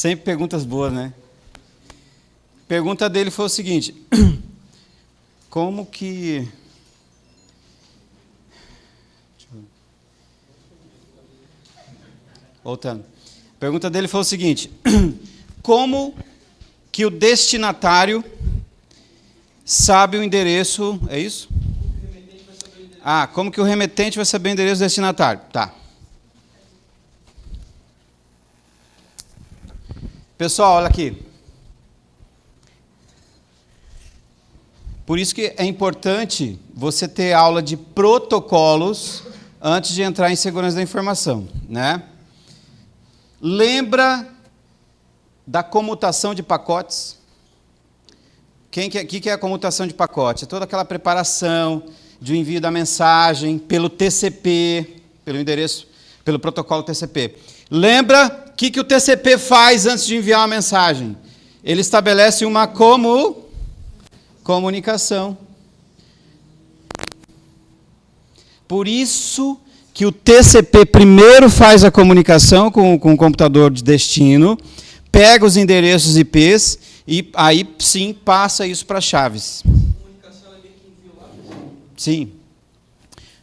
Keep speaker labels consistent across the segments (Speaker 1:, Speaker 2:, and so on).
Speaker 1: Sempre perguntas boas, né? Pergunta dele foi o seguinte: como que... Voltando. A pergunta dele foi o seguinte: como que o destinatário sabe o endereço... É isso? Como que o remetente vai saber o endereço do destinatário? Tá. Pessoal, olha aqui. Por isso que é importante você ter aula de protocolos antes de entrar em segurança da informação, né? Lembra da comutação de pacotes? O que é a comutação de pacote? É toda aquela preparação de envio da mensagem pelo TCP, pelo endereço, pelo protocolo TCP. Lembra o que o TCP faz antes de enviar uma mensagem? Ele estabelece uma comunicação. Por isso que o TCP primeiro faz a comunicação com o computador de destino, pega os endereços IPs e aí sim passa isso para chaves.
Speaker 2: A comunicação é meio que inviolável.
Speaker 1: Sim.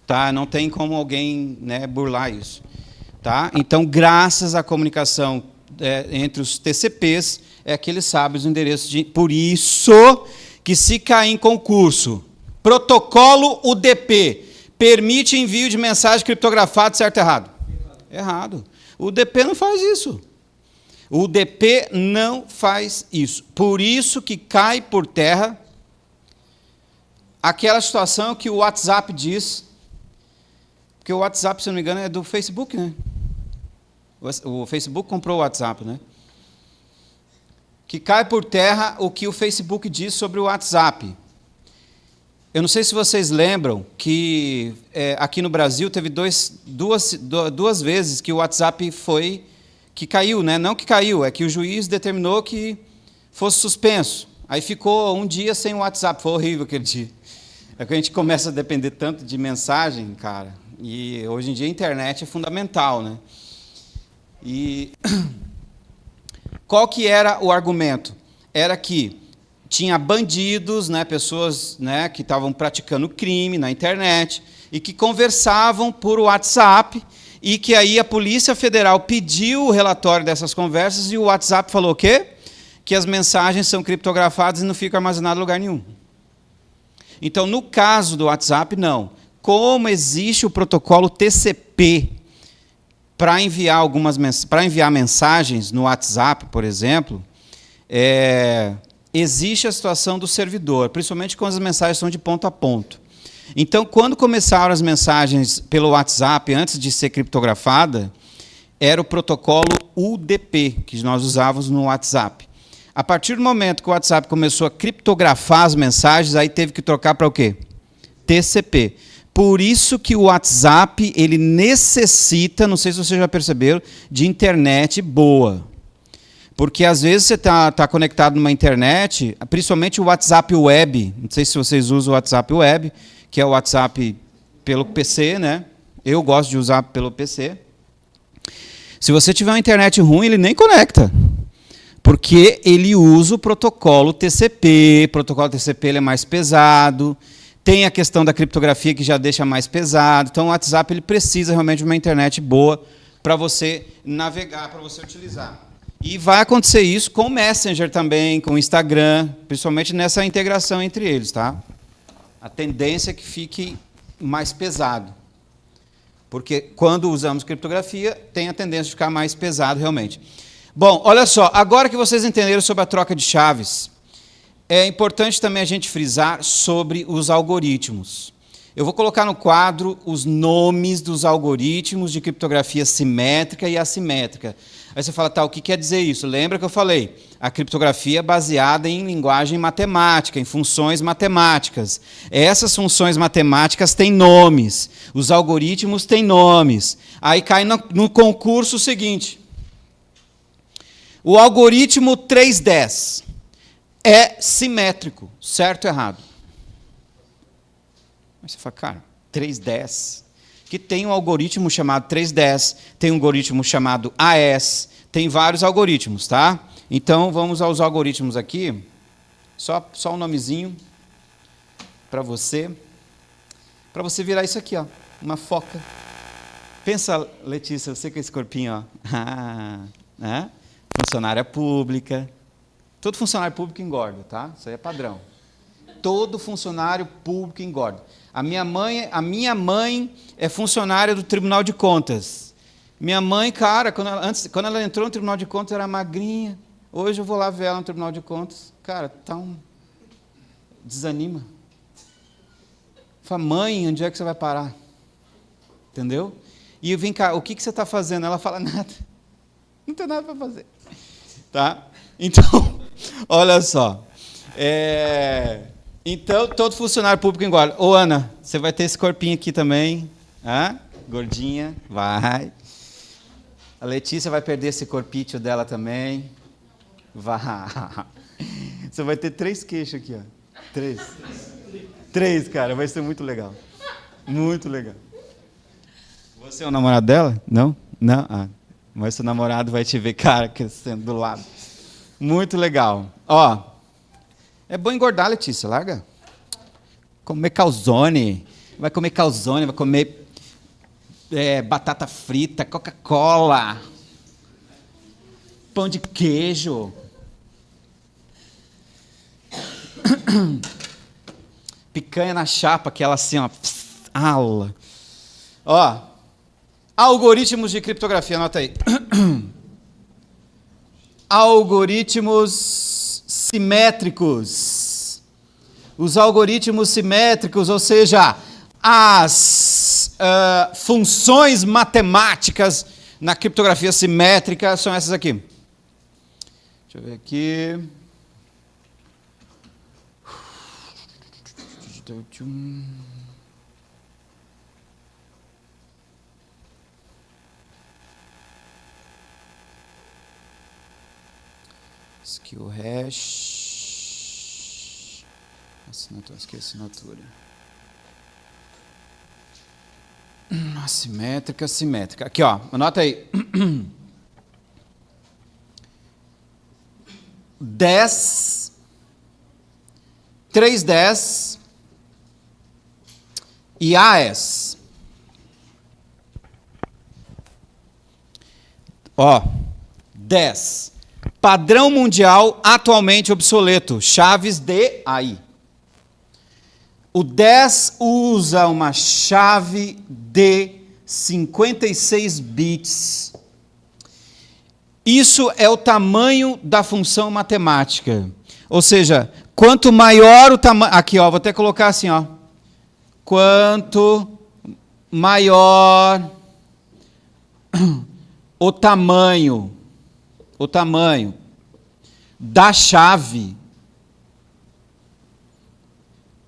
Speaker 1: Tá, não tem como alguém, né, burlar isso. Tá? Então, graças à comunicação entre os TCPs, é que ele sabe os endereços de... Por isso que se cair em concurso, protocolo UDP, permite envio de mensagem criptografada, certo ou errado? Errado. O UDP não faz isso. O UDP não faz isso. Por isso que cai por terra aquela situação que o WhatsApp diz, porque o WhatsApp, se não me engano, é do Facebook, né? O Facebook comprou o WhatsApp, né? Que cai por terra o que o Facebook diz sobre o WhatsApp. Eu não sei se vocês lembram que aqui no Brasil teve duas vezes que o WhatsApp que caiu, né? Não que caiu, é que o juiz determinou que fosse suspenso. Aí ficou um dia sem o WhatsApp, foi horrível aquele dia. É que a gente começa a depender tanto de mensagem, cara, e hoje em dia a internet é fundamental, né? E qual que era o argumento? Era que tinha bandidos, né, pessoas, né, que estavam praticando crime na internet e que conversavam por WhatsApp e que aí a Polícia Federal pediu o relatório dessas conversas e o WhatsApp falou o quê? Que as mensagens são criptografadas e não ficam armazenadas em lugar nenhum. Então, no caso do WhatsApp, não. Como existe o protocolo TCP para enviar mensagens no WhatsApp, por exemplo, existe a situação do servidor, principalmente quando as mensagens são de ponto a ponto. Então, quando começaram as mensagens pelo WhatsApp, antes de ser criptografada, era o protocolo UDP, que nós usávamos no WhatsApp. A partir do momento que o WhatsApp começou a criptografar as mensagens, aí teve que trocar para o quê? TCP. Por isso que o WhatsApp ele necessita, não sei se vocês já perceberam, de internet boa. Porque às vezes você está conectado numa internet, principalmente o WhatsApp Web, não sei se vocês usam o WhatsApp Web, que é o WhatsApp pelo PC, né? Eu gosto de usar pelo PC. Se você tiver uma internet ruim, ele nem conecta. Porque ele usa o protocolo TCP, o protocolo TCP ele é mais pesado, tem a questão da criptografia que já deixa mais pesado, então o WhatsApp ele precisa realmente de uma internet boa para você navegar, para você utilizar. E vai acontecer isso com o Messenger também, com o Instagram, principalmente nessa integração entre eles, tá? A tendência é que fique mais pesado. Porque quando usamos criptografia, tem a tendência de ficar mais pesado realmente. Bom, olha só, agora que vocês entenderam sobre a troca de chaves, é importante também a gente frisar sobre os algoritmos. Eu vou colocar no quadro os nomes dos algoritmos de criptografia simétrica e assimétrica. Aí você fala, tá, o que quer dizer isso? Lembra que eu falei? A criptografia é baseada em linguagem matemática, em funções matemáticas. Essas funções matemáticas têm nomes, os algoritmos têm nomes. Aí cai no concurso seguinte. O algoritmo 310 é simétrico, certo ou errado? Aí você fala, cara, 310? O que tem um algoritmo chamado 3DS, tem um algoritmo chamado AES, tem vários algoritmos, tá? Então, vamos aos algoritmos aqui. Só um nomezinho para você virar isso aqui, ó, uma foca. Pensa, Letícia, você com esse corpinho, ó. Né? Funcionária pública. Todo funcionário público engorda, tá? Isso aí é padrão. Todo funcionário público engorda. A minha mãe é funcionária do Tribunal de Contas. Minha mãe, cara, quando ela entrou no Tribunal de Contas, era magrinha. Hoje eu vou lá ver ela no Tribunal de Contas. Cara, desanima. Fala, mãe, onde é que você vai parar? Entendeu? E eu vem cá, o que você está fazendo? Ela fala, nada. Não tem nada para fazer. Tá? Então, olha só. Então, todo funcionário público engorda. Ô, Ana, você vai ter esse corpinho aqui também. Gordinha, vai. A Letícia vai perder esse corpício dela também. Vai. Você vai ter 3 queixos aqui, ó. 3, cara, vai ser muito legal. Muito legal. Você é o namorado dela? Não? Não? Mas seu namorado vai te ver, cara, crescendo do lado. Muito legal. Ó, é bom engordar, Letícia, larga. Comer calzone. Vai comer calzone, vai comer batata frita, Coca-Cola, pão de queijo. Picanha na chapa, aquela assim, ó. Aula. Ó, algoritmos de criptografia, anota aí. Algoritmos simétricos. Os algoritmos simétricos, ou seja, as funções matemáticas na criptografia simétrica são essas aqui. Deixa eu ver aqui. Skill hash. Assinatura, esqueci a assinatura. Simétrica, simétrica. Aqui, ó, anota aí. 10, 310 e AES. Ó, 10. Padrão mundial atualmente obsoleto. Chaves de AI. O 10 usa uma chave de 56 bits. Isso é o tamanho da função matemática. Ou seja, quanto maior o tamanho... Aqui, ó, vou até colocar assim, ó. Quanto maior o tamanho da chave,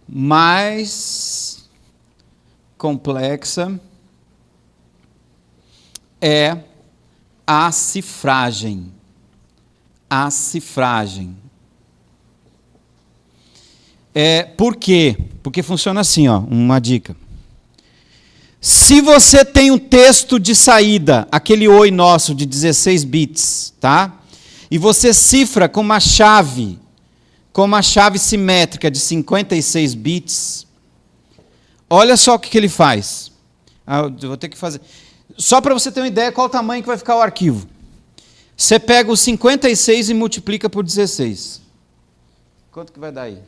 Speaker 1: mais complexa é a cifragem. A cifragem. Por quê? Porque funciona assim, ó, uma dica. Se você tem um texto de saída, aquele oi nosso de 16 bits, tá? E você cifra com uma chave simétrica de 56 bits, olha só o que ele faz. Eu vou ter que fazer. Só para você ter uma ideia qual o tamanho que vai ficar o arquivo. Você pega o 56 e multiplica por 16. Quanto que vai dar aí?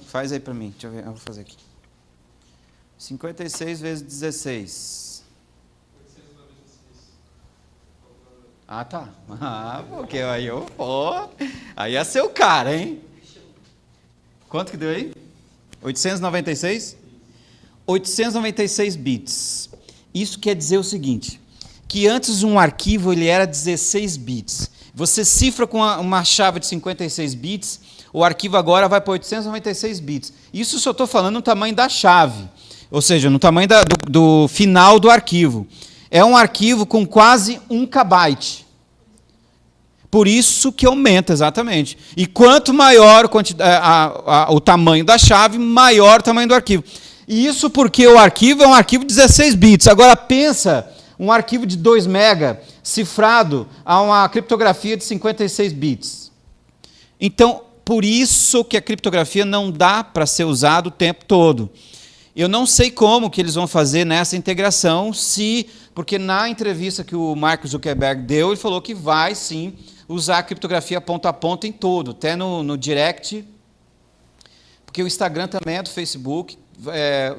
Speaker 1: Faz aí para mim, deixa eu ver, eu vou fazer aqui. 56 vezes 16. Ah, tá. Porque aí aí é seu cara, hein? Quanto que deu aí? 896? 896 bits. Isso quer dizer o seguinte, que antes um arquivo ele era 16 bits. Você cifra com uma chave de 56 bits, o arquivo agora vai para 896 bits. Isso só estou falando no tamanho da chave, ou seja, no tamanho do final do arquivo. É um arquivo com quase 1 KB. Por isso que aumenta, exatamente. E quanto maior o tamanho da chave, maior o tamanho do arquivo. E isso porque o arquivo é um arquivo de 16 bits. Agora pensa um arquivo de 2 mega cifrado a uma criptografia de 56 bits. Então, por isso que a criptografia não dá para ser usada o tempo todo. Eu não sei como que eles vão fazer nessa integração, porque na entrevista que o Mark Zuckerberg deu, ele falou que vai sim usar a criptografia ponto a ponto em todo, até no Direct, porque o Instagram também é do Facebook,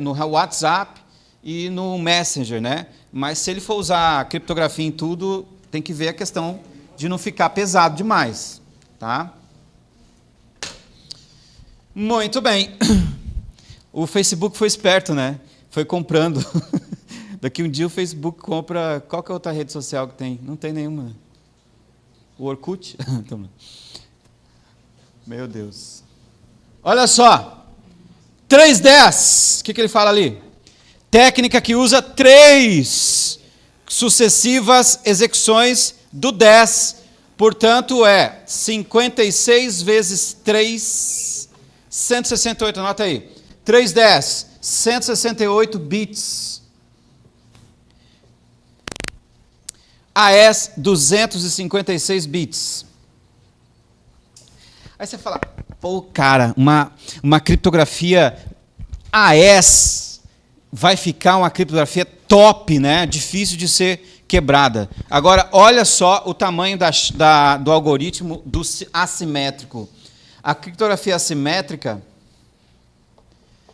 Speaker 1: no WhatsApp e no Messenger, né? Mas se ele for usar a criptografia em tudo, tem que ver a questão de não ficar pesado demais, tá? Muito bem. O Facebook foi esperto, né? Foi comprando. Daqui um dia o Facebook compra... Qual que é a outra rede social que tem? Não tem nenhuma. O Orkut? Meu Deus. Olha só. 310. O que ele fala ali? Técnica que usa 3 sucessivas execuções do 10. Portanto, é 56 vezes 3, 168. Anota aí. 310, 168 bits. AES, 256 bits. Aí você fala, pô, cara, uma criptografia AES vai ficar uma criptografia top, né? Difícil de ser quebrada. Agora, olha só o tamanho do algoritmo do assimétrico. A criptografia assimétrica,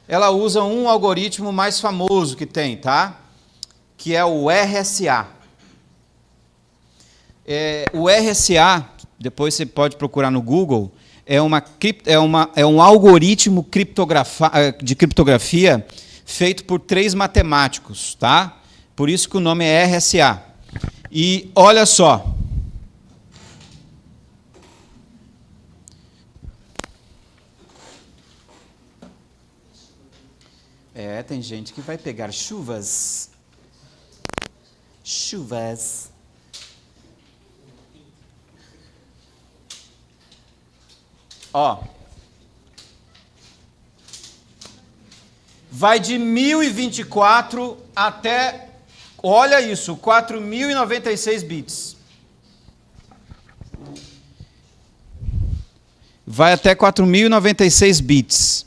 Speaker 1: ela usa um algoritmo mais famoso que tem, tá? Que é o RSA. O RSA, depois você pode procurar no Google, é um algoritmo de criptografia feito por 3 matemáticos, tá? Por isso que o nome é RSA. E olha só. Tem gente que vai pegar chuvas. Chuvas. Ó. Vai de 1024 até, olha isso, 4096 bits. Vai até 4096 bits.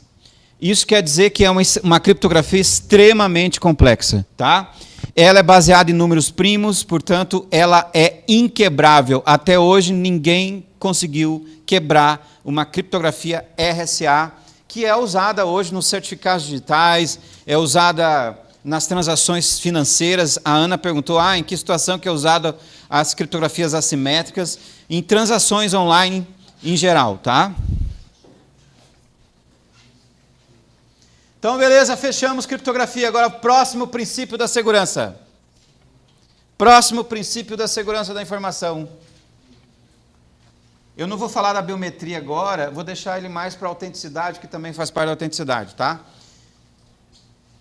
Speaker 1: Isso quer dizer que é uma criptografia extremamente complexa, tá? Ela é baseada em números primos, portanto, ela é inquebrável. Até hoje, ninguém conseguiu quebrar uma criptografia RSA, que é usada hoje nos certificados digitais, é usada nas transações financeiras. A Ana perguntou, em que situação que é usada as criptografias assimétricas? Em transações online em geral, tá? Então, beleza, fechamos criptografia. Agora, próximo princípio da segurança. Próximo princípio da segurança da informação. Eu não vou falar da biometria agora, vou deixar ele mais para a autenticidade, que também faz parte da autenticidade, tá?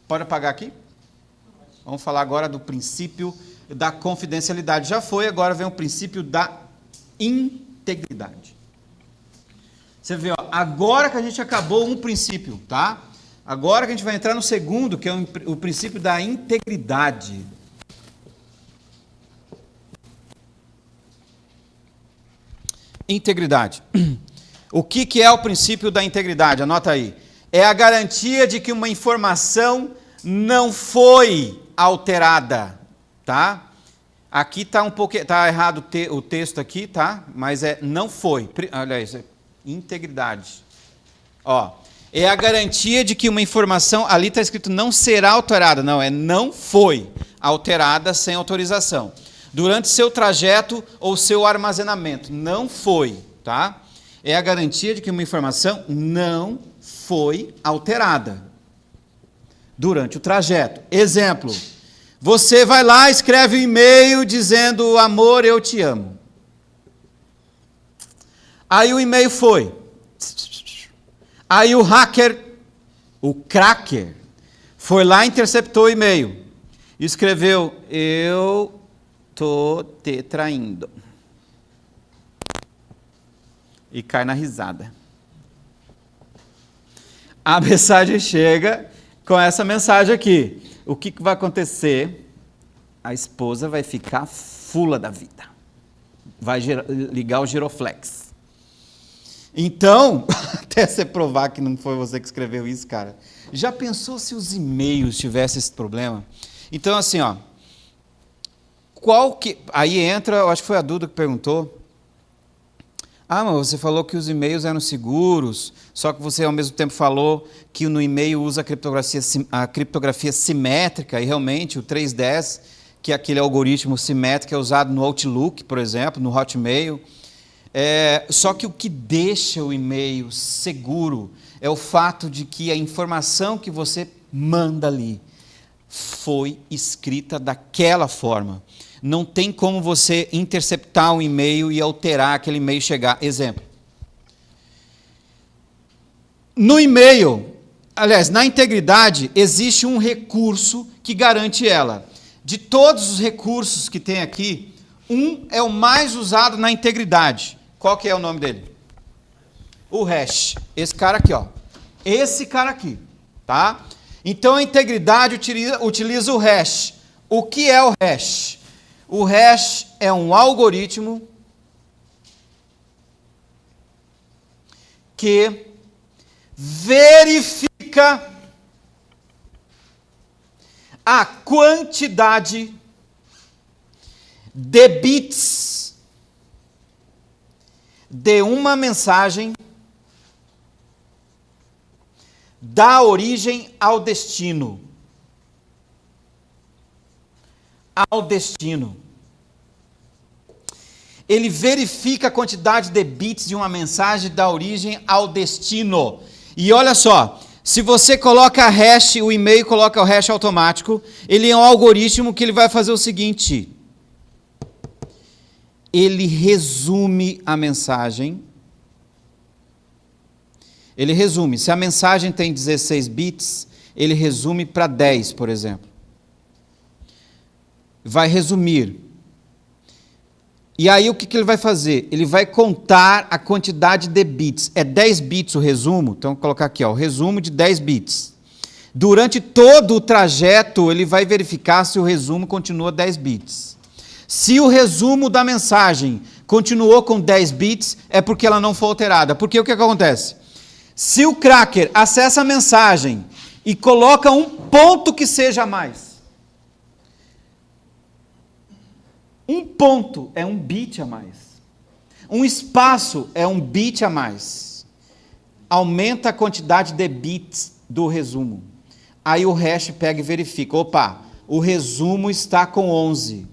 Speaker 1: Pode apagar aqui? Vamos falar agora do princípio da confidencialidade. Já foi, agora vem o princípio da integridade. Você vê, ó, agora que a gente acabou um princípio, tá? Agora que a gente vai entrar no segundo, que é o princípio da integridade. Integridade. O que é o princípio da integridade? Anota aí. É a garantia de que uma informação não foi alterada, tá? Aqui está tá errado o texto aqui, tá? Mas não foi. Olha isso, integridade. Ó, é a garantia de que uma informação, ali está escrito não será alterada, não foi alterada sem autorização. Durante seu trajeto ou seu armazenamento, não foi, tá? É a garantia de que uma informação não foi alterada durante o trajeto. Exemplo, você vai lá, escreve um e-mail dizendo, amor, eu te amo. Aí o e-mail foi. Aí o hacker, o cracker, foi lá e interceptou o e-mail. Escreveu, eu tô te traindo. E cai na risada. A mensagem chega com essa mensagem aqui. O que vai acontecer? A esposa vai ficar fula da vida. Vai ligar o giroflex. Então, até você provar que não foi você que escreveu isso, cara. Já pensou se os e-mails tivessem esse problema? Então, assim, ó. Aí entra, eu acho que foi a Duda que perguntou. Ah, mas você falou que os e-mails eram seguros, só que você ao mesmo tempo falou que no e-mail usa a criptografia simétrica, e realmente o 310, que é aquele algoritmo simétrico, é usado no Outlook, por exemplo, no Hotmail. Só que o que deixa o e-mail seguro é o fato de que a informação que você manda ali foi escrita daquela forma. Não tem como você interceptar um e-mail e alterar aquele e-mail chegar. Exemplo. No e-mail, aliás, na integridade, existe um recurso que garante ela. De todos os recursos que tem aqui, um é o mais usado na integridade. Qual que é o nome dele? O hash. Esse cara aqui, ó. Esse cara aqui, tá? Então a integridade utiliza o hash. O que é o hash? O hash é um algoritmo que verifica a quantidade de bits de uma mensagem da origem ao destino. Ao destino. Ele verifica a quantidade de bits de uma mensagem da origem ao destino. E olha só, se você coloca hash, o e-mail coloca o hash automático, ele é um algoritmo que ele vai fazer o seguinte: ele resume a mensagem. Ele resume. Se a mensagem tem 16 bits, ele resume para 10, por exemplo. Vai resumir. E aí o que ele vai fazer? Ele vai contar a quantidade de bits. É 10 bits o resumo? Então, vou colocar aqui, ó, o resumo de 10 bits. Durante todo o trajeto, ele vai verificar se o resumo continua 10 bits. Se o resumo da mensagem continuou com 10 bits, é porque ela não foi alterada. Porque o que acontece? Se o cracker acessa a mensagem e coloca um ponto que seja a mais, um ponto é um bit a mais. Um espaço é um bit a mais. Aumenta a quantidade de bits do resumo. Aí o hash pega e verifica. Opa, o resumo está com 11,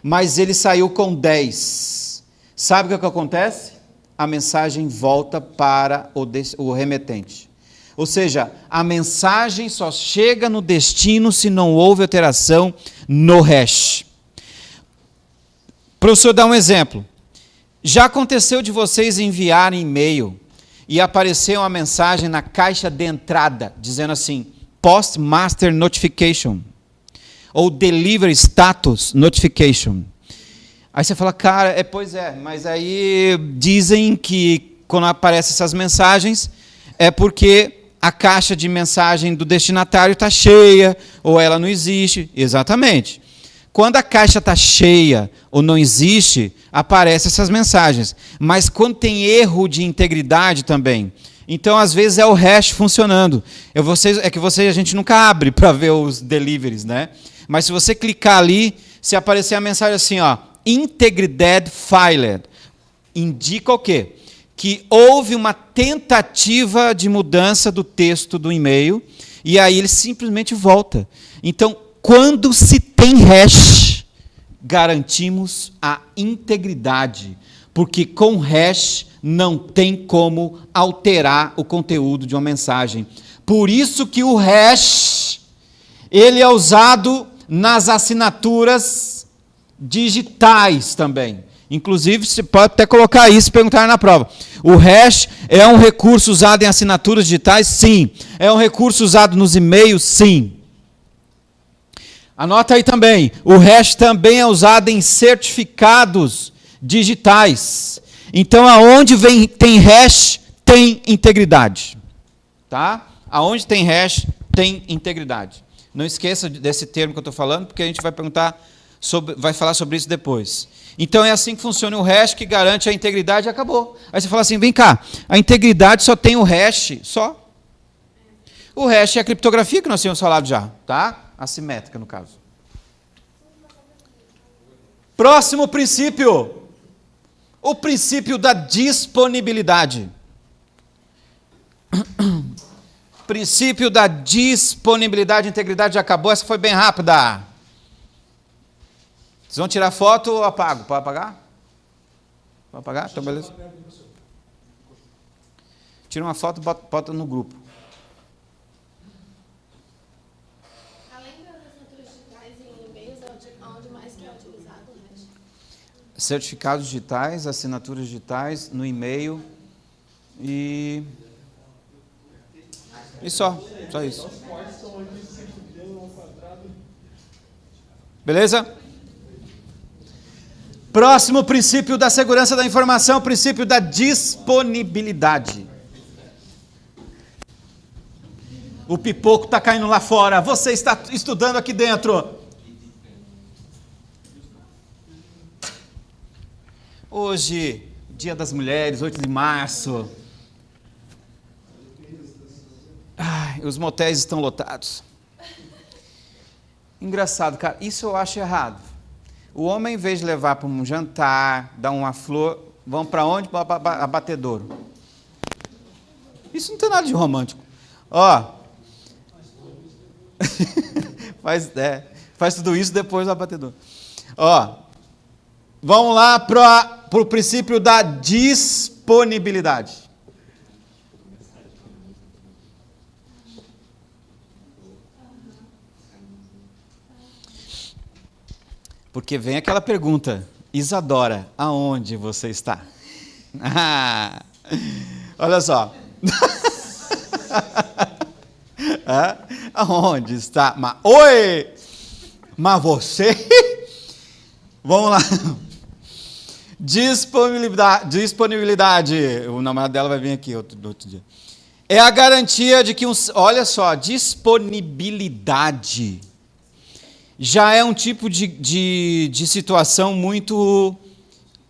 Speaker 1: mas ele saiu com 10. Sabe o que acontece? A mensagem volta para o remetente. Ou seja, a mensagem só chega no destino se não houve alteração no hash. Para o senhor dar um exemplo, já aconteceu de vocês enviarem e-mail e aparecer uma mensagem na caixa de entrada, dizendo assim, Postmaster Notification, ou Delivery Status Notification. Aí você fala, cara, pois é, mas aí dizem que quando aparecem essas mensagens, é porque a caixa de mensagem do destinatário está cheia, ou ela não existe. Exatamente. Quando a caixa está cheia ou não existe, aparecem essas mensagens. Mas quando tem erro de integridade também, então às vezes é o hash funcionando. A gente nunca abre para ver os deliveries, né? Mas se você clicar ali, se aparecer a mensagem assim, ó, Integridad Failed, indica o quê? Que houve uma tentativa de mudança do texto do e-mail, e aí ele simplesmente volta. Então, quando se tem hash, garantimos a integridade, porque com hash não tem como alterar o conteúdo de uma mensagem. Por isso que o hash, ele é usado nas assinaturas digitais também. Inclusive, você pode até colocar isso e perguntar na prova. O hash é um recurso usado em assinaturas digitais? Sim. É um recurso usado nos e-mails? Sim. Anota aí também, o hash também é usado em certificados digitais. Então, aonde tem hash, tem integridade. Tá? Aonde tem hash, tem integridade. Não esqueça desse termo que eu estou falando, porque a gente vai falar sobre isso depois. Então é assim que funciona o hash, que garante a integridade e acabou. Aí você fala assim, vem cá, a integridade só tem o hash, só. O hash é a criptografia que nós tínhamos falado já, tá? Assimétrica, no caso. Próximo princípio. O princípio da disponibilidade. Princípio da disponibilidade e integridade já acabou, essa foi bem rápida. Vocês vão tirar foto ou apago? Pode apagar? Pode apagar? Então, beleza. Tira uma foto e bota no grupo.
Speaker 3: Além das assinaturas digitais e e-mails, onde mais que é utilizado o hash?
Speaker 1: Certificados digitais, assinaturas digitais, no e-mail e só isso. Beleza? Próximo princípio da segurança da informação, o princípio da disponibilidade. O pipoco está caindo lá fora, você está estudando aqui dentro. Hoje, Dia das Mulheres, 8 de março. Ai, os motéis estão lotados. Engraçado, cara, isso eu acho errado. O homem, em vez de levar para um jantar, dar uma flor, vão para onde? Para abatedouro. Isso não tem nada de romântico. Ó, faz tudo isso depois do abatedouro. Ó, vamos lá para o princípio da disponibilidade. Porque vem aquela pergunta, Isadora, aonde você está? Olha só. Aonde está? Oi! Mas você? Vamos lá. Disponibilidade. O namorado dela vai vir aqui outro dia. É a garantia de que olha só, disponibilidade já é um tipo de situação muito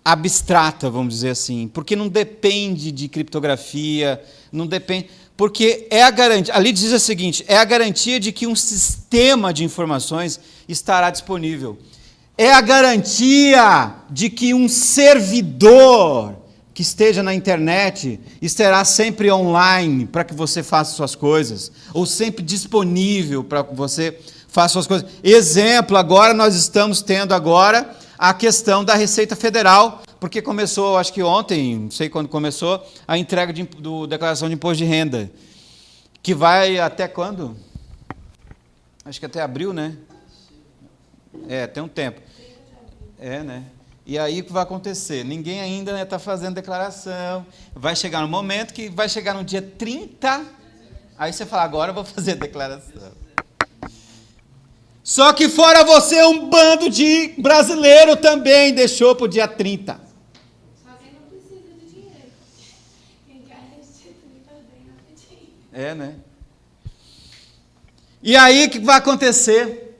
Speaker 1: abstrata, vamos dizer assim, porque não depende de criptografia, não depende, porque é a garantia, ali diz o seguinte, é a garantia de que um sistema de informações estará disponível. É a garantia de que um servidor que esteja na internet estará sempre online para que você faça suas coisas, ou sempre disponível para que você faça suas coisas. Exemplo, agora nós estamos tendo agora a questão da Receita Federal, porque começou, acho que ontem, não sei quando começou, a entrega do declaração de imposto de renda, que vai até quando? Acho que até abril, né? Tem um tempo. Né? E aí o que vai acontecer? Ninguém ainda está fazendo declaração, vai chegar no momento que vai chegar no dia 30, aí você fala, agora eu vou fazer a declaração. Só que fora você, um bando de brasileiro também deixou para o dia 30.
Speaker 3: Só quem não precisa de dinheiro. Quem quer restituir também rapidinho.
Speaker 1: Né? E aí o que vai acontecer?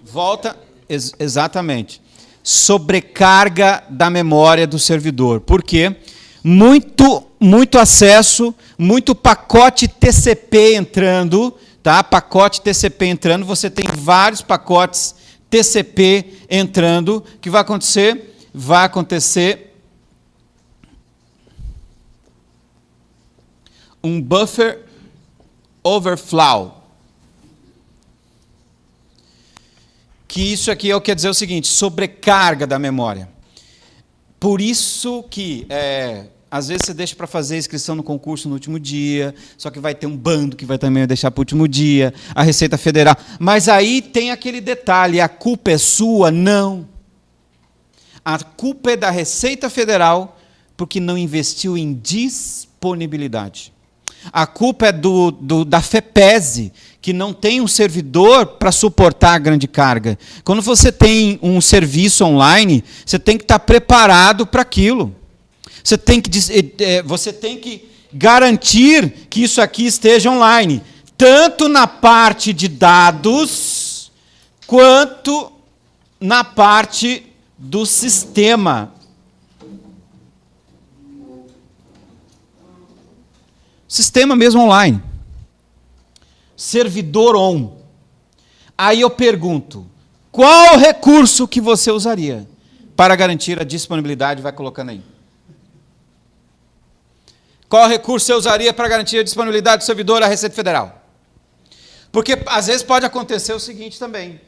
Speaker 1: Volta, exatamente. Sobrecarga da memória do servidor. Por quê? Muito acesso, muito pacote TCP entrando, tá? Pacote TCP entrando, você tem vários pacotes TCP entrando. O que vai acontecer? Vai acontecer um buffer overflow. Que isso aqui quer dizer o seguinte, sobrecarga da memória. Por isso que, às vezes você deixa para fazer a inscrição no concurso no último dia, só que vai ter um bando que vai também deixar para o último dia, a Receita Federal. Mas aí tem aquele detalhe, a culpa é sua? Não. A culpa é da Receita Federal porque não investiu em disponibilidade. A culpa é da FEPESE, que não tem um servidor para suportar a grande carga. Quando você tem um serviço online, você tem que estar preparado para aquilo. Você tem que garantir que isso aqui esteja online. tanto na parte de dados, quanto na parte do sistema. Sistema mesmo online. Servidor on. Aí eu pergunto, qual recurso que você usaria para garantir a disponibilidade? Vai colocando aí. Qual recurso você usaria para garantir a disponibilidade do servidor à Receita Federal? Porque às vezes pode acontecer o seguinte também.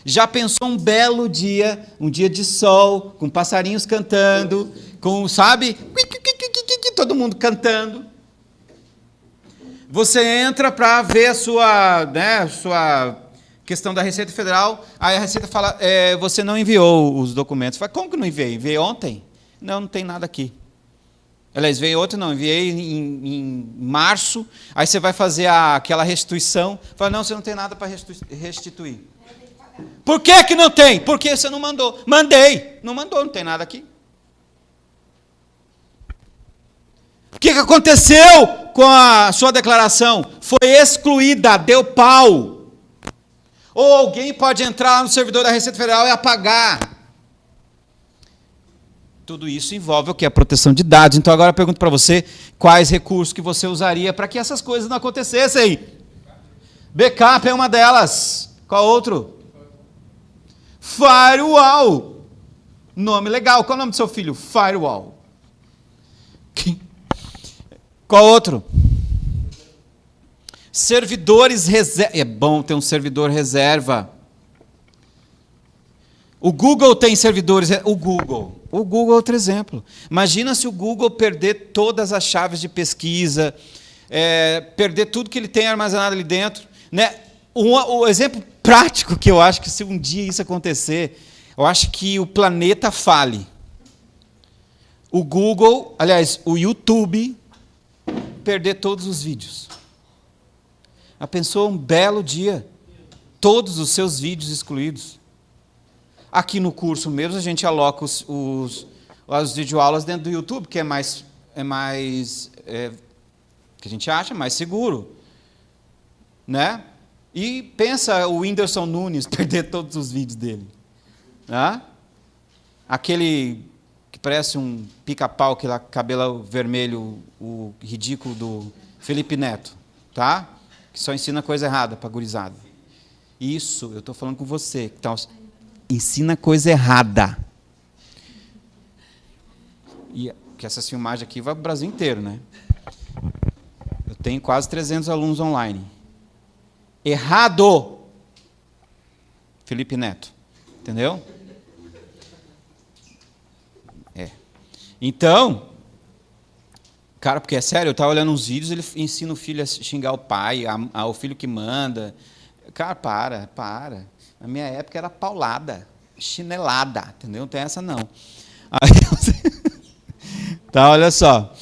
Speaker 1: Já pensou um belo dia, um dia de sol, com passarinhos cantando, com, sabe, todo mundo cantando. Você entra para ver a sua questão da Receita Federal, aí a Receita fala, você não enviou os documentos. Fala, como que não enviei? Enviei ontem? Não tem nada aqui. Aliás, veio ontem, não, enviei em março, aí você vai fazer aquela restituição, fala, não, você não tem nada para restituir. Por que não tem? Porque você não mandou. Mandei. Não mandou, não tem nada aqui. O que aconteceu com a sua declaração? Foi excluída, deu pau. Ou alguém pode entrar no servidor da Receita Federal e apagar. Tudo isso envolve o que? A proteção de dados. Então agora eu pergunto para você, quais recursos que você usaria para que essas coisas não acontecessem? Backup é uma delas. Qual outro? Firewall. Nome legal. Qual é o nome do seu filho? Firewall. Qual outro? Servidores reserva. É bom ter um servidor reserva. O Google tem servidores. O Google é outro exemplo. Imagina se o Google perder todas as chaves de pesquisa, perder tudo que ele tem armazenado ali dentro. Né? O exemplo prático que eu acho que se um dia isso acontecer, eu acho que o planeta fale. O Google, aliás, o YouTube, perder todos os vídeos. A pessoa, um belo dia, todos os seus vídeos excluídos. Aqui no curso mesmo, a gente aloca as videoaulas dentro do YouTube, que que a gente acha mais seguro. Né? E pensa o Whindersson Nunes perder todos os vídeos dele. Né? Aquele que parece um pica-pau, que lá, cabelo vermelho, o ridículo do Felipe Neto. Tá? Que só ensina coisa errada para a gurizada. Isso, eu estou falando com você. Então, ensina coisa errada. E que essas filmagens aqui vai para o Brasil inteiro, né? Eu tenho quase 300 alunos online. Errado! Felipe Neto. Entendeu? Então, cara, porque é sério, eu estava olhando uns vídeos, ele ensina o filho a xingar o pai, o filho que manda. Cara, para. Na minha época era paulada, chinelada, entendeu? Não tem essa não. Aí, tá, olha só.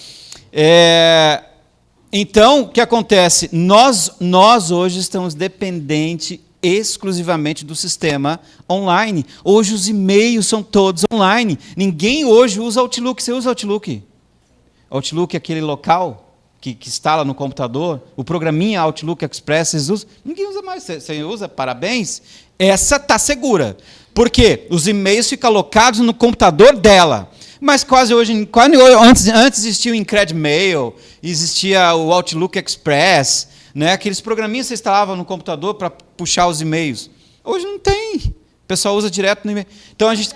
Speaker 1: Então, o que acontece? Nós hoje estamos dependentes exclusivamente do sistema online. Hoje os e-mails são todos online. Ninguém hoje usa Outlook. Você usa Outlook? Outlook é aquele local que instala no computador, o programinha Outlook Express, vocês usam? Ninguém usa mais. Você usa? Parabéns. Essa está segura. Por quê? Os e-mails ficam alocados no computador dela. Mas quase antes existia o Incredmail, existia o Outlook Express, né? Aqueles programinhas que você instalava no computador para puxar os e-mails. Hoje não tem. O pessoal usa direto no e-mail. Então a gente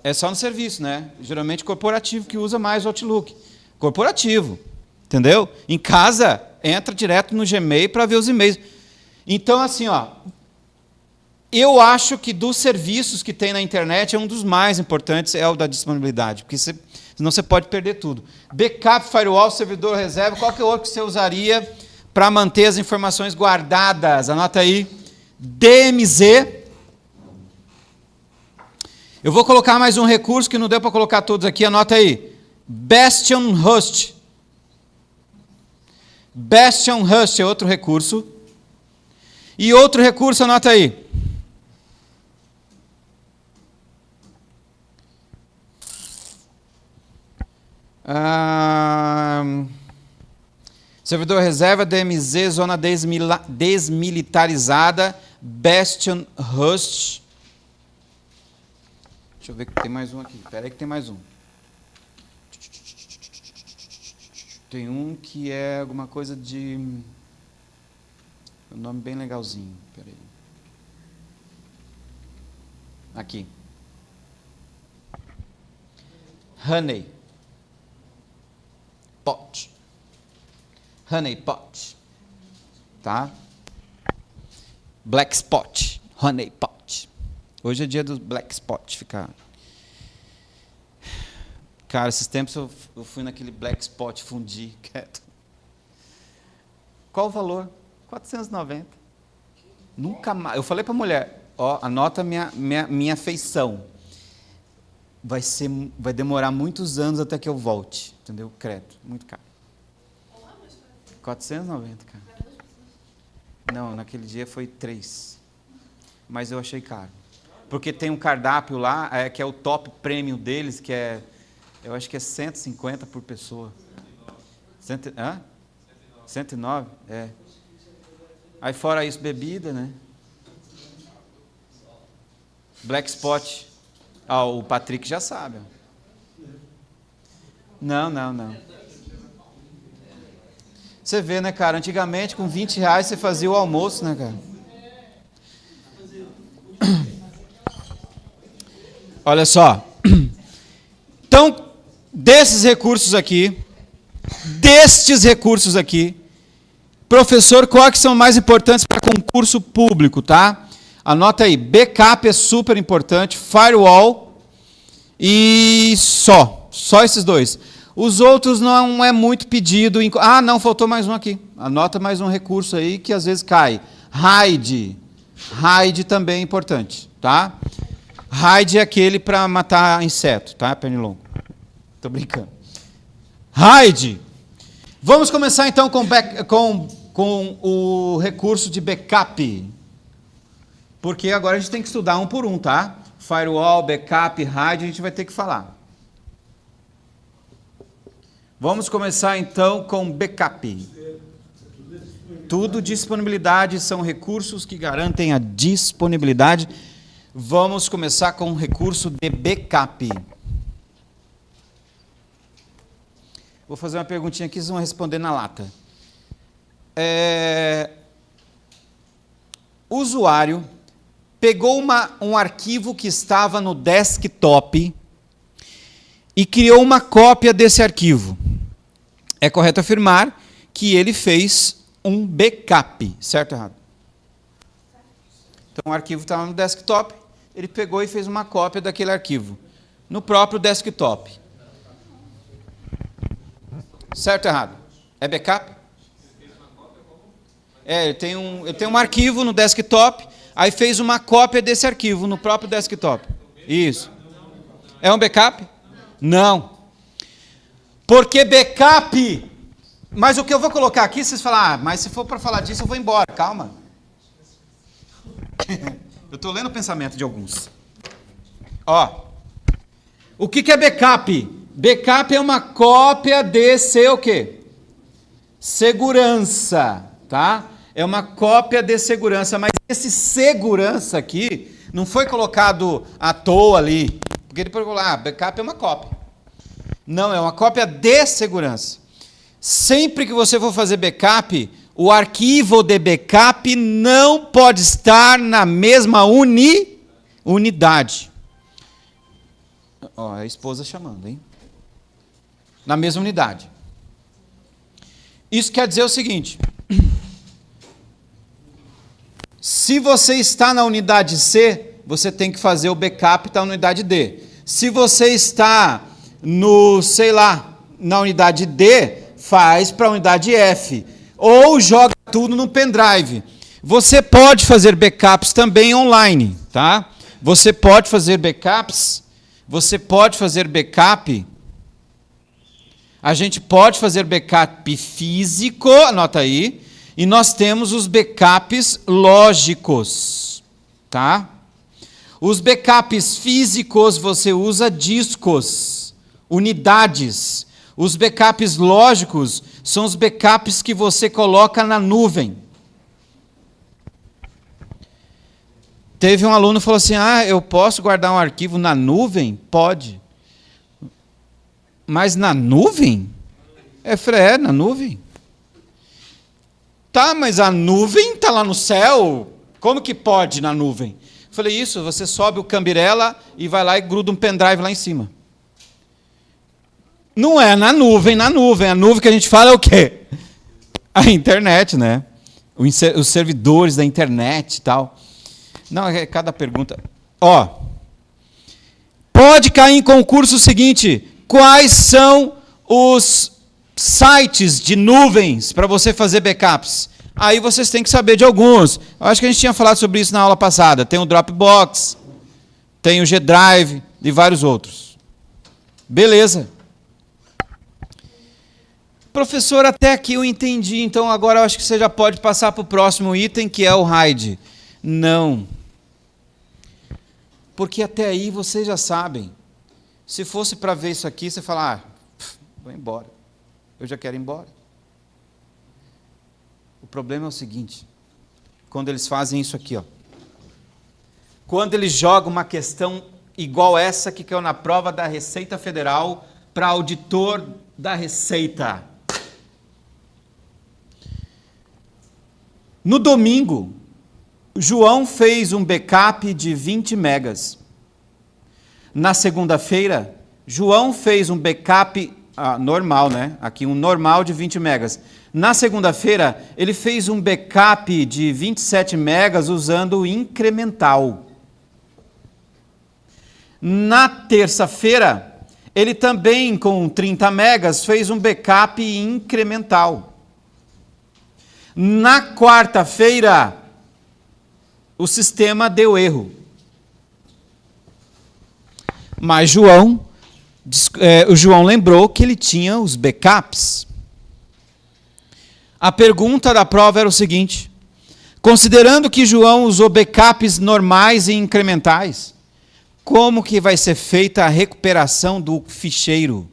Speaker 1: é só no serviço, né? Geralmente corporativo que usa mais o Outlook. Corporativo, entendeu? Em casa entra direto no Gmail para ver os e-mails. Então assim, ó, eu acho que dos serviços que tem na internet, um dos mais importantes é o da disponibilidade, porque senão você pode perder tudo. Backup, firewall, servidor reserva, qual que é o outro que você usaria para manter as informações guardadas? Anota aí. DMZ. Eu vou colocar mais um recurso que não deu para colocar todos aqui, anota aí. Bastion Host. Bastion Host é outro recurso. E outro recurso, anota aí. Servidor reserva, DMZ, zona desmilitarizada, Bastion Rust. Deixa eu ver que tem mais um aqui. Espera aí que tem mais um. Tem um que é alguma coisa de... um nome bem legalzinho. Espera aí. Aqui. Honey Pot. Honey Pot. Tá? Black Spot. Honey Pot. Hoje é dia do Black Spot. Ficar... Cara, esses tempos eu fui naquele Black Spot, fundi, quieto. Qual o valor? 490. Nunca mais. Eu falei para a mulher, ó, anota minha feição. Vai demorar muitos anos até que eu volte. Entendeu? Credo. Muito caro. 490, cara. Não, naquele dia foi 3. Mas eu achei caro. Porque tem um cardápio lá, que é o top premium deles, que é... Eu acho que é 150 por pessoa. 109? É. Aí fora isso, bebida, né? Black Spot. Ah, o Patrick já sabe. Não. Você vê, né, cara? Antigamente, com 20 reais, você fazia o almoço, né, cara? Olha só. Então, destes recursos aqui, professor, quais são mais importantes para concurso público, tá? Anota aí, backup é super importante, firewall e só esses dois. Os outros não é muito pedido. Não, faltou mais um aqui. Anota mais um recurso aí que às vezes cai. RAID também é importante, tá? RAID é aquele para matar inseto, tá, pernilongo? Tô brincando. RAID. Vamos começar então com o recurso de backup. Porque agora a gente tem que estudar um por um, tá? Firewall, backup, RAID, a gente vai ter que falar. Vamos começar então com backup. Tudo disponibilidade, são recursos que garantem a disponibilidade. Vamos começar com o recurso de backup. Vou fazer uma perguntinha aqui, vocês vão responder na lata. O usuário pegou um arquivo que estava no desktop e criou uma cópia desse arquivo. É correto afirmar que ele fez um backup, certo ou errado? Então o arquivo estava no desktop, ele pegou e fez uma cópia daquele arquivo, no próprio desktop. Certo ou errado? É backup? Ele tem um arquivo no desktop, aí fez uma cópia desse arquivo no próprio desktop. Isso. É um backup? Não. Porque backup... Mas o que eu vou colocar aqui, vocês falam, mas se for para falar disso, eu vou embora. Calma. Eu estou lendo o pensamento de alguns. Ó. O que é backup? Backup é uma cópia de o quê? Segurança, tá? É uma cópia de segurança, mas esse segurança aqui não foi colocado à toa ali, porque ele pode falar, backup é uma cópia. Não, é uma cópia de segurança. Sempre que você for fazer backup, o arquivo de backup não pode estar na mesma unidade. Ó, a esposa chamando, hein? Na mesma unidade. Isso quer dizer o seguinte: se você está na unidade C, você tem que fazer o backup da unidade D. Se você está na unidade D, faz para a unidade F. Ou joga tudo no pendrive. Você pode fazer backups também online, tá? Você pode fazer backups. A gente pode fazer backup físico, anota aí. E nós temos os backups lógicos, tá? Os backups físicos você usa discos, unidades. Os backups lógicos são os backups que você coloca na nuvem. Teve um aluno que falou assim, eu posso guardar um arquivo na nuvem? Pode. Mas na nuvem? Eu falei, na nuvem. Tá, mas a nuvem está lá no céu. Como que pode na nuvem? Eu falei, isso, você sobe o Cambirela e vai lá e gruda um pendrive lá em cima. Não é na nuvem. A nuvem que a gente fala é o quê? A internet, né? Os servidores da internet e tal. Não, é cada pergunta. Pode cair em concurso o seguinte: quais são os sites de nuvens para você fazer backups? Aí vocês têm que saber de alguns. Eu acho que a gente tinha falado sobre isso na aula passada. Tem o Dropbox, tem o G-Drive e vários outros. Beleza. Professor, até aqui eu entendi, então agora eu acho que você já pode passar para o próximo item, que é o RAID. Não. Porque até aí vocês já sabem. Se fosse para ver isso aqui, você fala, vou embora. Eu já quero ir embora. O problema é o seguinte, quando eles fazem isso aqui, quando eles jogam uma questão igual essa que caiu na prova da Receita Federal para auditor da Receita. No domingo, João fez um backup de 20 megas. Na segunda-feira, João fez um backup normal, né? Aqui um normal de 20 megas. Na segunda-feira, ele fez um backup de 27 megas usando o incremental. Na terça-feira, ele também, com 30 megas, fez um backup incremental. Na quarta-feira, o sistema deu erro. Mas o João lembrou que ele tinha os backups. A pergunta da prova era o seguinte: considerando que João usou backups normais e incrementais, como que vai ser feita a recuperação do ficheiro?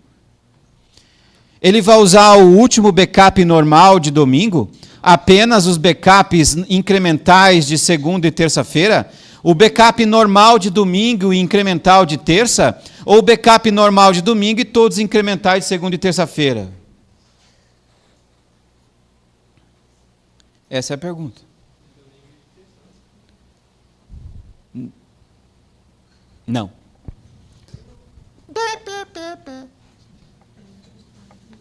Speaker 1: Ele vai usar o último backup normal de domingo? Apenas os backups incrementais de segunda e terça-feira? O backup normal de domingo e incremental de terça? Ou o backup normal de domingo e todos incrementais de segunda e terça-feira? Essa é a pergunta. Não.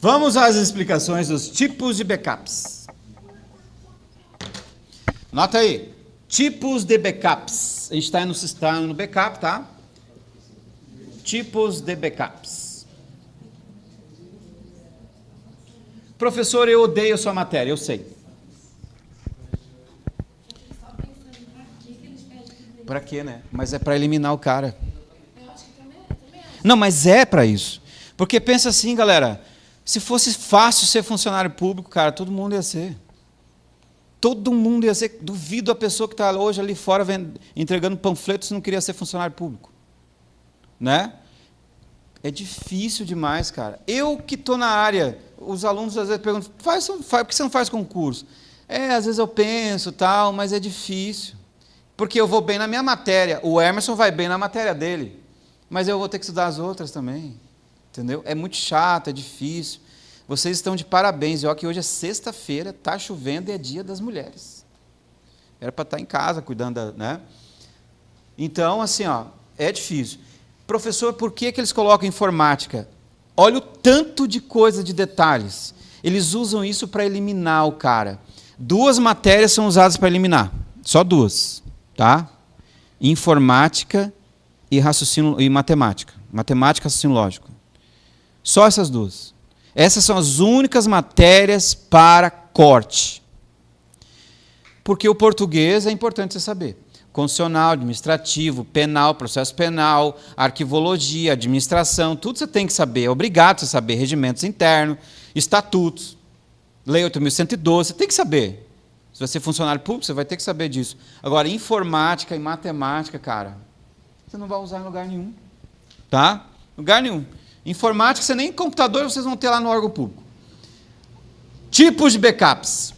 Speaker 1: Vamos às explicações dos tipos de backups. Nota aí. Tipos de backups. A gente está no backup, tá? Tipos de backups. Professor, eu odeio a sua matéria, eu sei. Para quê, né? Mas é para eliminar o cara.
Speaker 3: Eu acho que também
Speaker 1: Não, mas é para isso. Porque pensa assim, galera, se fosse fácil ser funcionário público, cara, todo mundo ia ser. Todo mundo ia ser. Duvido a pessoa que está hoje ali fora entregando panfletos se não queria ser funcionário público. Né? É difícil demais, cara. Eu que estou na área, os alunos às vezes perguntam, por que você não faz concurso? Às vezes eu penso, tal, mas é difícil. Porque eu vou bem na minha matéria, o Emerson vai bem na matéria dele, mas eu vou ter que estudar as outras também, entendeu? É muito chato, é difícil. Vocês estão de parabéns, olha que hoje é sexta-feira, está chovendo e é dia das mulheres. Era para estar em casa cuidando, né? Então, assim, é difícil. Professor, por que eles colocam informática? Olha o tanto de coisa, de detalhes. Eles usam isso para eliminar o cara. 2 matérias são usadas para eliminar, só 2. Tá? Informática e raciocínio e matemática. Matemática e raciocínio lógico. Só essas 2. Essas são as únicas matérias para corte. Porque o português é importante você saber. Constitucional, administrativo, penal, processo penal, arquivologia, administração, tudo você tem que saber. É obrigado a saber. Regimentos internos, estatutos, Lei 8.112, você tem que saber. Se você é funcionário público, você vai ter que saber disso. Agora, informática e matemática, cara, você não vai usar em lugar nenhum. Tá? Lugar nenhum. Informática, você nem computador vocês vão ter lá no órgão público. Tipos de backups.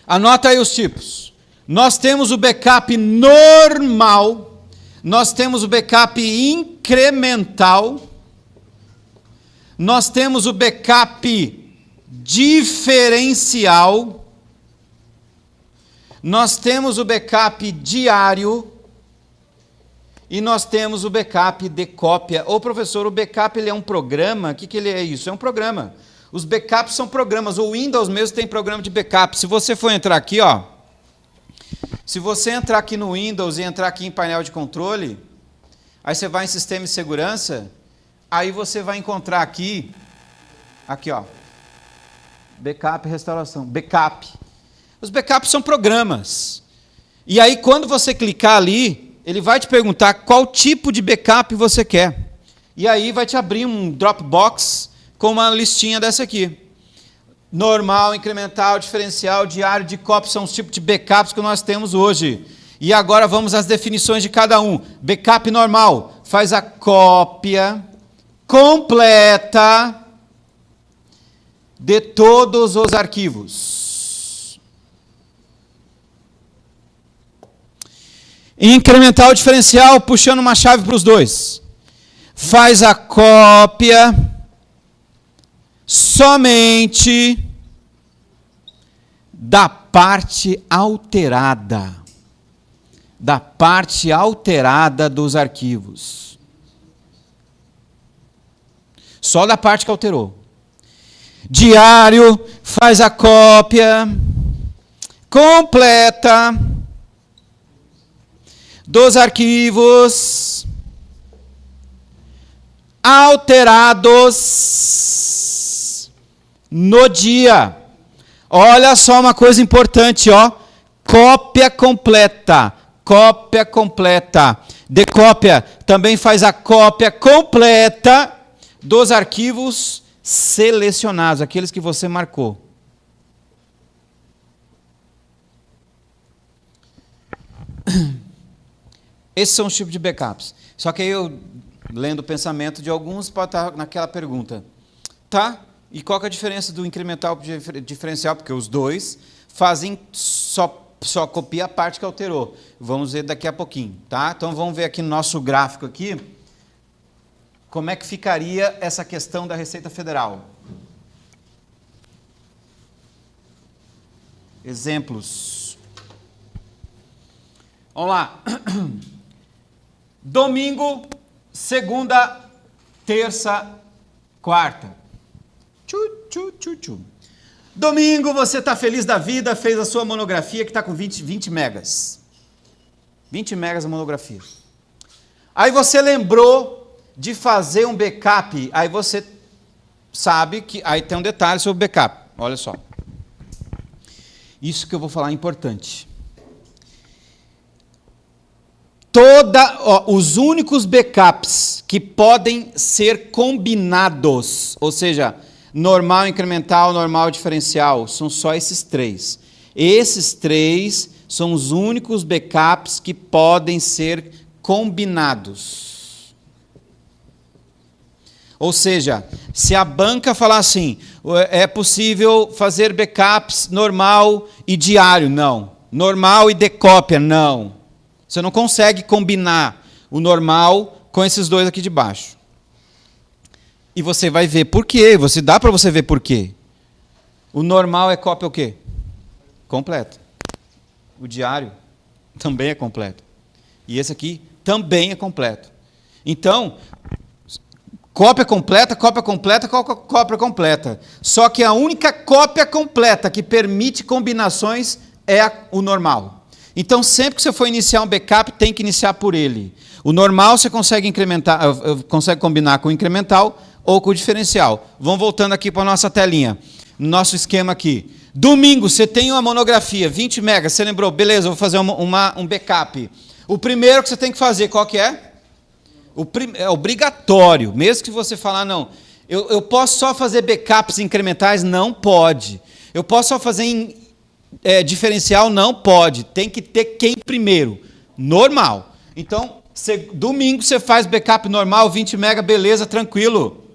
Speaker 1: Anota aí os tipos. Nós temos o backup normal, nós temos o backup incremental, nós temos o backup diferencial, nós temos o backup diário e nós temos o backup de cópia. Ô professor, o backup ele é um programa? O que ele é isso? É um programa. Os backups são programas. O Windows mesmo tem programa de backup. Se você for entrar aqui, ó, se você entrar aqui no Windows e entrar aqui em painel de controle, aí você vai em sistema de segurança, aí você vai encontrar aqui, ó, backup e restauração, backup. Os backups são programas. E aí quando você clicar ali, ele vai te perguntar qual tipo de backup você quer. E aí vai te abrir um Dropbox com uma listinha dessa aqui. Normal, incremental, diferencial, diário, de cópia, são os tipos de backups que nós temos hoje. E agora vamos às definições de cada um. Backup normal, faz a cópia completa de todos os arquivos. Incremental, diferencial, puxando uma chave para os dois. Faz a cópia somente da parte alterada. Da parte alterada dos arquivos. Só da parte que alterou. Diário, faz a cópia completa dos arquivos alterados no dia. Olha só uma coisa importante, ó. Cópia completa. Cópia completa. De cópia também faz a cópia completa dos arquivos selecionados, aqueles que você marcou. Esses são os tipos de backups. Só que aí eu, lendo o pensamento de alguns, pode estar naquela pergunta. Tá, e qual que é a diferença do incremental para o diferencial? Porque os dois fazem só copia a parte que alterou. Vamos ver daqui a pouquinho, tá? Então vamos ver aqui no nosso gráfico aqui, como é que ficaria essa questão da Receita Federal. Exemplos. Vamos lá. Domingo, segunda, terça, quarta. Domingo, você está feliz da vida, fez a sua monografia que está com 20 megas. 20 megas a monografia. Aí você lembrou de fazer um backup, aí você sabe que... Aí tem um detalhe sobre o backup, olha só. Isso que eu vou falar é importante. Os únicos backups que podem ser combinados, ou seja, normal, incremental, normal, diferencial, são só esses três. Esses três são os únicos backups que podem ser combinados. Ou seja, se a banca falar assim, é possível fazer backups normal e diário? Não. Normal e de cópia? Não. Você não consegue combinar o normal com esses dois aqui de baixo. E você vai ver por quê. Dá para você ver por quê. O normal é cópia o quê? Completa. O diário também é completo. E esse aqui também é completo. Então, cópia completa, cópia completa, cópia completa. Só que a única cópia completa que permite combinações é o normal. Então, sempre que você for iniciar um backup, tem que iniciar por ele. O normal você consegue incrementar, consegue combinar com o incremental ou com o diferencial. Vamos voltando aqui para a nossa telinha. Nosso esquema aqui. Domingo, você tem uma monografia, 20 megas, você lembrou, beleza, eu vou fazer um backup. O primeiro que você tem que fazer, qual que é? É obrigatório, mesmo que você falar, não, eu posso só fazer backups incrementais? Não pode. Eu posso só fazer diferencial? Não pode. Tem que ter quem primeiro? Normal. Então, domingo você faz backup normal, 20 mega, beleza, tranquilo.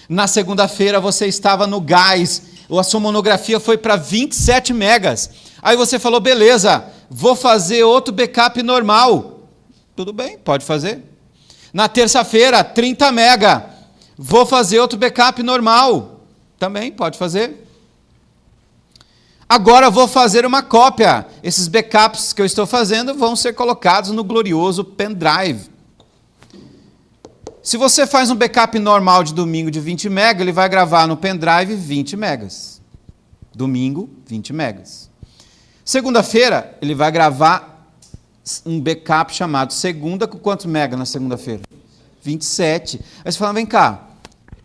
Speaker 1: Na segunda-feira você estava no gás, ou a sua monografia foi para 27 megas. Aí você falou, beleza, vou fazer outro backup normal. Tudo bem, pode fazer. Na terça-feira, 30 mega. Vou fazer outro backup normal. Também pode fazer. Agora vou fazer uma cópia. Esses backups que eu estou fazendo vão ser colocados no glorioso pendrive. Se você faz um backup normal de domingo de 20 MB, ele vai gravar no pendrive 20 megas. Domingo, 20 megas. Segunda-feira, ele vai gravar um backup chamado segunda, com quantos mega na segunda-feira? 27. Aí você fala, vem cá,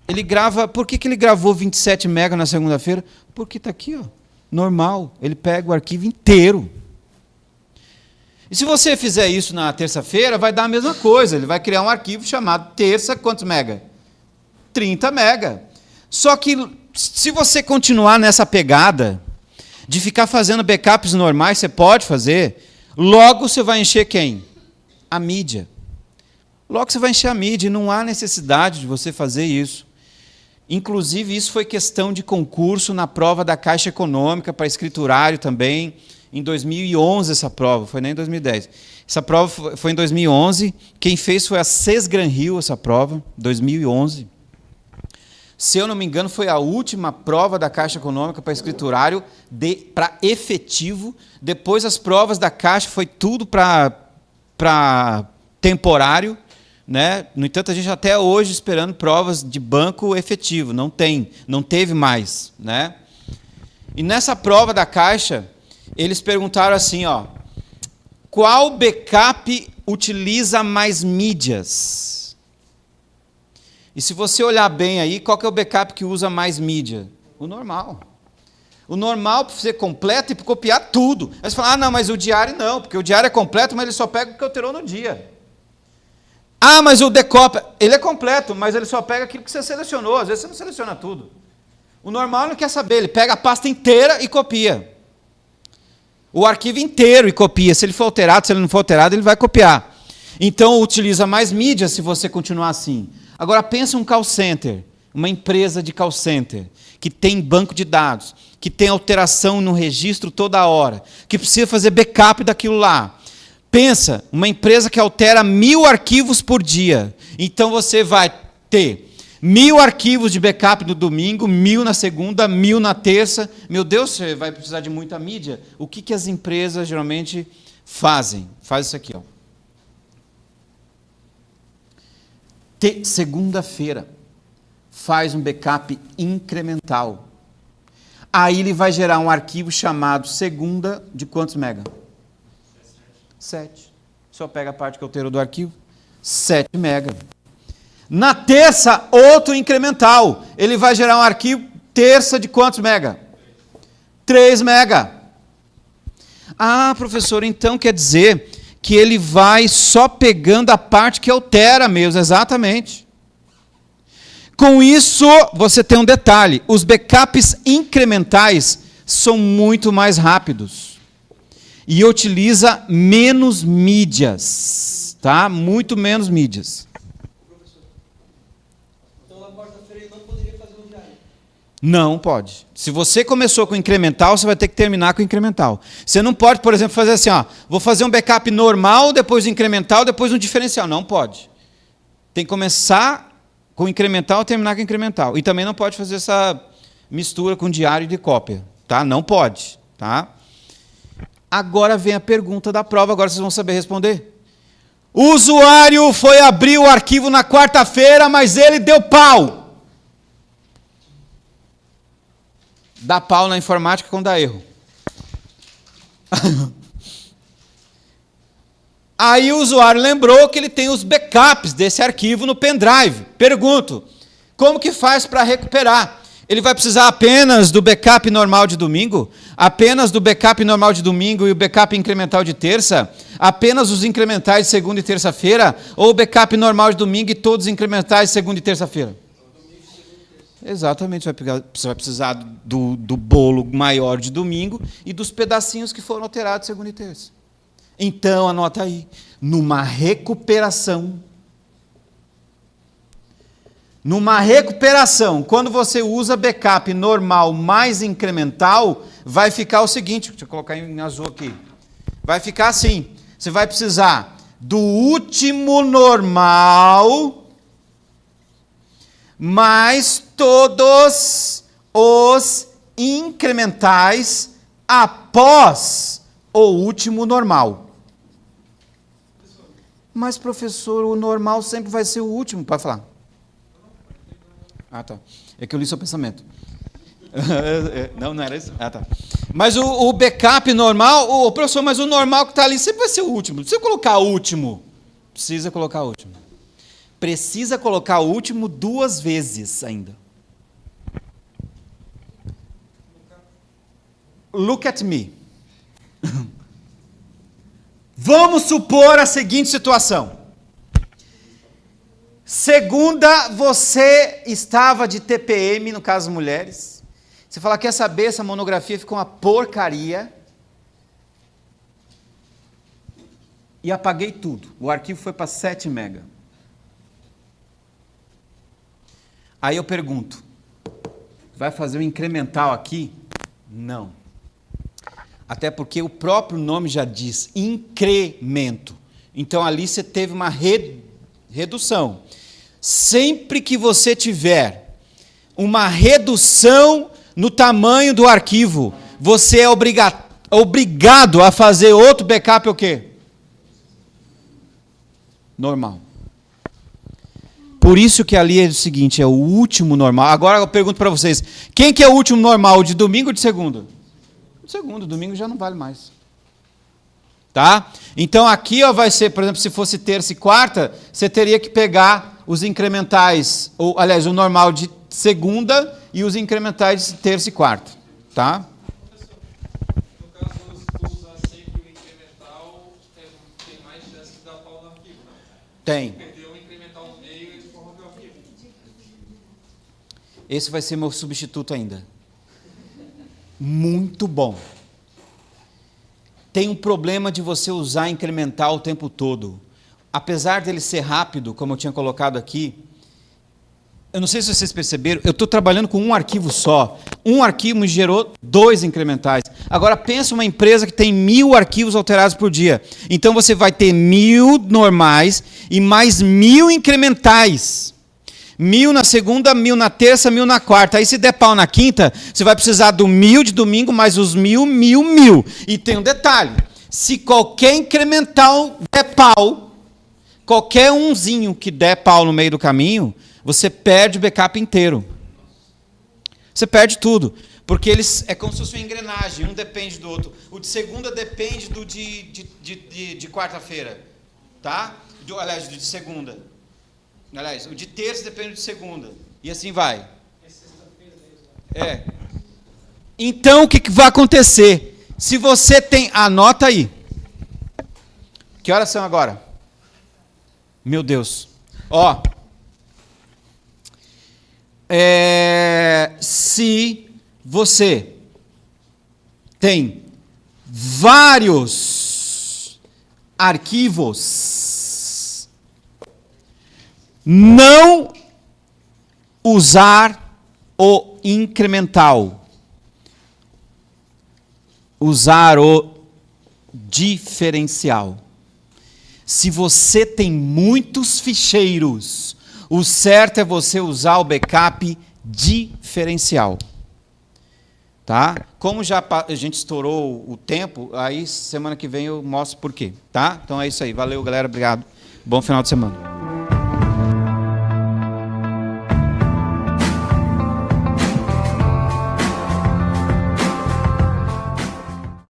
Speaker 1: ele grava, por que ele gravou 27 mega na segunda-feira? Porque está aqui, ó, normal, ele pega o arquivo inteiro. E se você fizer isso na terça-feira, vai dar a mesma coisa. Ele vai criar um arquivo chamado terça, quantos mega? 30 mega. Só que, se você continuar nessa pegada de ficar fazendo backups normais, você pode fazer, logo você vai encher quem? A mídia. Logo você vai encher a mídia, e não há necessidade de você fazer isso. Inclusive, isso foi questão de concurso na prova da Caixa Econômica, para escriturário também, em 2011 essa prova, foi nem em 2010. Essa prova foi em 2011, quem fez foi a Sesgran Rio, essa prova, 2011. Se eu não me engano, foi a última prova da Caixa Econômica para escriturário, para efetivo. Depois as provas da Caixa foi tudo para temporário, né? No entanto, a gente até hoje esperando provas de banco efetivo, não teve mais, né? E nessa prova da Caixa, eles perguntaram assim, ó, qual backup utiliza mais mídias? E se você olhar bem aí, qual que é o backup que usa mais mídia? O normal. O normal para ser completo e para copiar tudo. Aí você fala, não, mas o diário não, porque o diário é completo, mas ele só pega o que alterou no dia. Mas o decópia, ele é completo, mas ele só pega aquilo que você selecionou, às vezes você não seleciona tudo. O normal não quer saber, ele pega a pasta inteira e copia. O arquivo inteiro e copia. Se ele for alterado, se ele não for alterado, ele vai copiar. Então, utiliza mais mídia se você continuar assim. Agora, pensa um call center, uma empresa de call center, que tem banco de dados, que tem alteração no registro toda hora, que precisa fazer backup daquilo lá. Pensa, uma empresa que altera 1000 arquivos por dia. Então, você vai ter 1000 arquivos de backup no domingo, 1000 na segunda, 1000 na terça. Meu Deus, você vai precisar de muita mídia. O que as empresas geralmente fazem? Faz isso aqui, ó. Segunda-feira, faz um backup incremental. Aí ele vai gerar um arquivo chamado segunda de quantos mega? 7. Só pega a parte que alterou do arquivo. 7 mega. Na terça, outro incremental. Ele vai gerar um arquivo terça de quantos mega? 3 mega. Professor, então quer dizer que ele vai só pegando a parte que altera mesmo, exatamente. Com isso, você tem um detalhe. Os backups incrementais são muito mais rápidos. E utiliza menos mídias. Tá? Muito menos mídias. Não pode. Se você começou com incremental, você vai ter que terminar com incremental. Você não pode, por exemplo, fazer assim, vou fazer um backup normal, depois incremental, depois um diferencial. Não pode. Tem que começar com incremental e terminar com incremental. E também não pode fazer essa mistura com diário de cópia. Tá? Não pode. Tá? Agora vem a pergunta da prova, agora vocês vão saber responder. O usuário foi abrir o arquivo na quarta-feira, mas ele deu pau. Dá pau na informática quando dá erro. Aí o usuário lembrou que ele tem os backups desse arquivo no pendrive. Pergunto, como que faz para recuperar? Ele vai precisar apenas do backup normal de domingo? Apenas do backup normal de domingo e o backup incremental de terça? Apenas os incrementais de segunda e terça-feira? Ou o backup normal de domingo e todos os incrementais de segunda e terça-feira? Exatamente, você vai precisar do bolo maior de domingo e dos pedacinhos que foram alterados segunda e terça. Então, anota aí, numa recuperação, Numa recuperação, quando você usa backup normal mais incremental, vai ficar o seguinte, deixa eu colocar em azul aqui. Vai ficar assim, você vai precisar do último normal mais todos os incrementais após o último normal. Mas, professor, o normal sempre vai ser o último. Pode falar. Ah, tá. É que eu li seu pensamento. Não era isso? Ah, tá. Mas o backup normal, professor, mas o normal que está ali sempre vai ser o último. Não precisa colocar o último. Precisa colocar o último. Precisa colocar o último 2 vezes ainda. Look at me. Vamos supor a seguinte situação. Segunda, você estava de TPM, no caso mulheres. Você fala, quer saber, essa monografia ficou uma porcaria. E apaguei tudo. O arquivo foi para 7 mega. Aí eu pergunto, vai fazer um incremental aqui? Não. Até porque o próprio nome já diz, incremento. Então ali você teve uma redução. Sempre que você tiver uma redução no tamanho do arquivo, você é obrigado a fazer outro backup o quê? Normal. Por isso que ali é o seguinte, é o último normal. Agora eu pergunto para vocês, quem que é o último normal, de domingo ou de segunda? De segunda, domingo já não vale mais. Tá? Então aqui ó, vai ser, por exemplo, se fosse terça e quarta, você teria que pegar os incrementais, ou aliás, o normal de segunda e os incrementais de terça e quarta. Tá?
Speaker 2: No caso, usar sempre o incremental, tem mais chance de dar pau no arquivo, não?
Speaker 1: Tem.
Speaker 2: Perder o incremental no meio e corromper o arquivo.
Speaker 1: Esse vai ser meu substituto ainda. Muito bom. Tem um problema de você usar incremental o tempo todo. Apesar dele ser rápido, como eu tinha colocado aqui, eu não sei se vocês perceberam, eu estou trabalhando com um arquivo só. Um arquivo me gerou 2 incrementais. Agora, pensa uma empresa que tem 1000 arquivos alterados por dia. Então, você vai ter 1000 normais e mais 1000 incrementais. 1000 na segunda, 1000 na terça, 1000 na quarta. Aí, se der pau na quinta, você vai precisar do 1000 de domingo, mais os 1000, 1000, 1000. E tem um detalhe. Se qualquer incremental der pau, qualquer umzinho que der pau no meio do caminho, você perde o backup inteiro. Você perde tudo. Porque eles é como se fosse uma engrenagem, um depende do outro. O de segunda depende do de quarta-feira. Tá? Aliás, do de segunda. Aliás, o de terça depende do de segunda. E assim vai.
Speaker 2: É sexta-feira mesmo.
Speaker 1: É. Então, o que vai acontecer? Se você tem... Anota aí. Que horas são agora? Meu Deus. Ó. Se você tem vários arquivos, não usar o incremental, usar o diferencial. Se você tem muitos ficheiros, o certo é você usar o backup diferencial. Tá? Como já a gente estourou o tempo, aí semana que vem eu mostro por quê. Tá? Então é isso aí. Valeu, galera. Obrigado. Bom final de semana.